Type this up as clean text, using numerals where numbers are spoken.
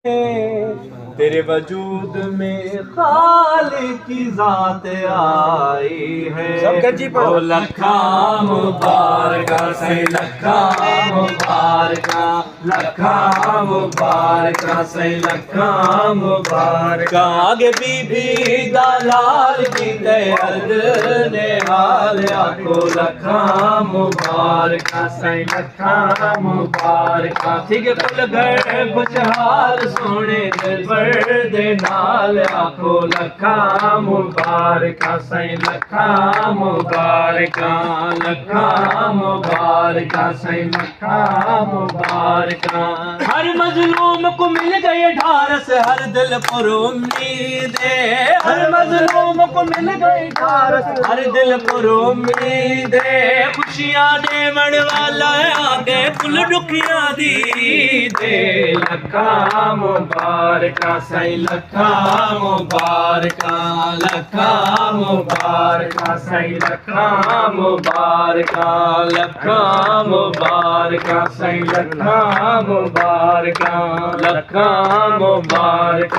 तेरे वजूद में खालिक की जात आई है। ओ लखा मुबारका सही लखा मुबारका, लखा मुबारका सही लखा मुबारका। आगे बीबी दलाल की तैयार ने हाल आखो लखा मुबारका सही लखा मुबारका। ठीक है कुल घर खुशहाल सोने दिलबर दे नाल आखो लखा मुबारका सही लखा मुबारका, लखा मुबारका सही लखा मुबारका। हर मजलूम को मिल गई ढारस हर दिल पर उम्मीद है। हर मजलूम को मिल गई ढारस हर दिल पर उम्मीद है। खुशियां देवण वाला आगे कुल दुखियां दी दे। लखा मुबारका सही लखा मुबारका, लखा मुबारका सही लखा मुबारका, लखा मुबारका सही लखा मुबारका, लखा मुबारका।